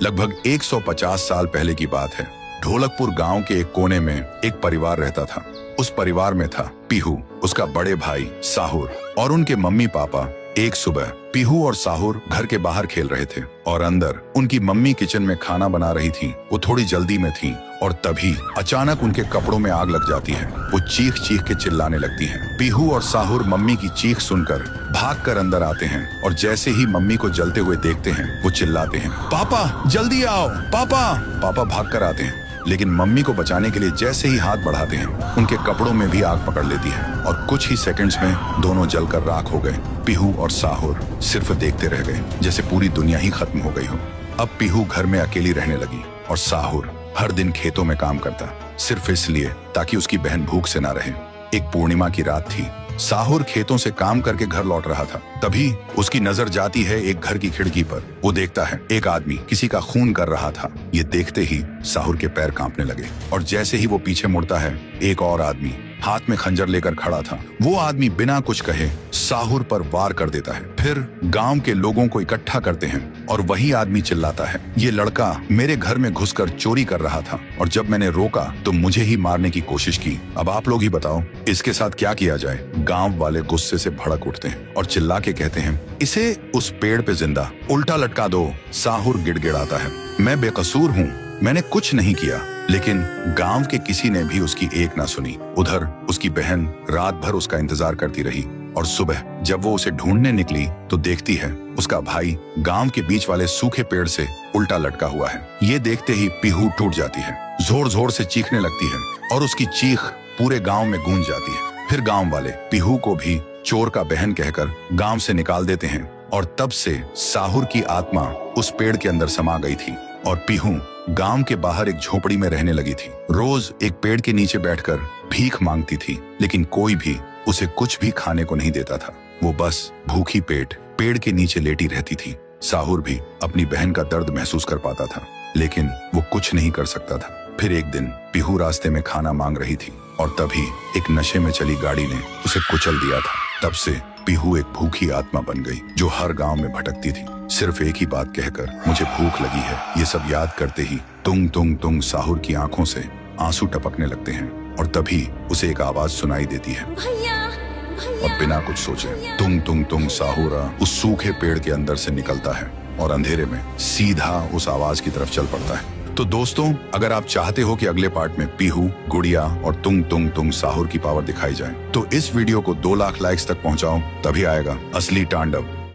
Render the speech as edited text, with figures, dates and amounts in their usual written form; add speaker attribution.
Speaker 1: लगभग 150 साल पहले की बात है। ढोलकपुर गांव के एक कोने में एक परिवार रहता था। उस परिवार में था पीहू, उसका बड़े भाई साहुर और उनके मम्मी पापा। एक सुबह पीहू और साहुर घर के बाहर खेल रहे थे और अंदर उनकी मम्मी किचन में खाना बना रही थी। वो थोड़ी जल्दी में थी और तभी अचानक उनके कपड़ों में आग लग जाती है। वो चीख चीख के चिल्लाने लगती हैं। पीहू और साहुर मम्मी की चीख सुनकर भागकर अंदर आते हैं और जैसे ही मम्मी को जलते हुए देखते हैं वो चिल्लाते हैं, पापा जल्दी आओ पापा। पापा भागकर आते हैं, लेकिन मम्मी को बचाने के लिए जैसे ही हाथ बढ़ाते हैं उनके कपड़ों में भी आग पकड़ लेती है और कुछ ही सेकंड्स में दोनों जलकर राख हो गए। पीहू और साहुर सिर्फ देखते रह गए, जैसे पूरी दुनिया ही खत्म हो गई हो। अब पीहू घर में अकेली रहने लगी और साहुर हर दिन खेतों में काम करता, सिर्फ इसलिए ताकि उसकी बहन भूख से ना रहे। एक पूर्णिमा की रात थी। साहुर खेतों से काम करके घर लौट रहा था। तभी उसकी नजर जाती है एक घर की खिड़की पर। वो देखता है एक आदमी किसी का खून कर रहा था। ये देखते ही साहुर के पैर कांपने लगे और जैसे ही वो पीछे मुड़ता है एक और आदमी हाथ में खंजर लेकर खड़ा था। वो आदमी बिना कुछ कहे साहुर पर वार कर देता है। फिर गांव के लोगों को इकट्ठा करते हैं और वही आदमी चिल्लाता है, ये लड़का मेरे घर में घुसकर चोरी कर रहा था और जब मैंने रोका तो मुझे ही मारने की कोशिश की। अब आप लोग ही बताओ इसके साथ क्या किया जाए। गांव वाले गुस्से से भड़क उठते हैं और चिल्ला के कहते हैं, इसे उस पेड़ पे जिंदा उल्टा लटका दो। साहुर गिड़गिड़ाता है, मैं बेकसूर हूँ, मैंने कुछ नहीं किया। लेकिन गांव के किसी ने भी उसकी एक ना सुनी। उधर उसकी बहन रात भर उसका इंतजार करती रही और सुबह जब वो उसे ढूंढने निकली तो देखती है उसका भाई गांव के बीच वाले सूखे पेड़ से उल्टा लटका हुआ है। ये देखते ही पीहू टूट जाती है, जोर जोर से चीखने लगती है और उसकी चीख पूरे गांव में गूंज जाती है। फिर गांव वाले पीहू को भी चोर का बहन कहकर गांव से निकाल देते हैं और तब से साहुर की आत्मा उस पेड़ के अंदर समा गई थी और पीहू गांव के बाहर एक झोपड़ी में रहने लगी थी। रोज एक पेड़ के नीचे बैठकर भीख मांगती थी, लेकिन कोई भी उसे कुछ भी खाने को नहीं देता था। वो बस भूखी पेट पेड़ के नीचे लेटी रहती थी। साहुर भी अपनी बहन का दर्द महसूस कर पाता था, लेकिन वो कुछ नहीं कर सकता था। फिर एक दिन पीहू रास्ते में खाना मांग रही थी और तभी एक नशे में चली गाड़ी ने उसे कुचल दिया था। तब से पीहू एक भूखी आत्मा बन गई जो हर गांव में भटकती थी, सिर्फ एक ही बात कहकर, मुझे भूख लगी है। ये सब याद करते ही तुंग तुंग तुंग साहुर की आंखों से आंसू टपकने लगते हैं और तभी उसे एक आवाज सुनाई देती है और बिना कुछ सोचे तुंग तुंग तुंग साहुरा उस सूखे पेड़ के अंदर से निकलता है और अंधेरे में सीधा उस आवाज की तरफ चल पड़ता है। तो दोस्तों, अगर आप चाहते हो कि अगले पार्ट में पीहू, गुड़िया और तुंग तुंग तुंग साहुर की पावर दिखाई जाए तो इस वीडियो को 2 लाख लाइक्स तक पहुंचाओ, तभी आएगा असली तांडव।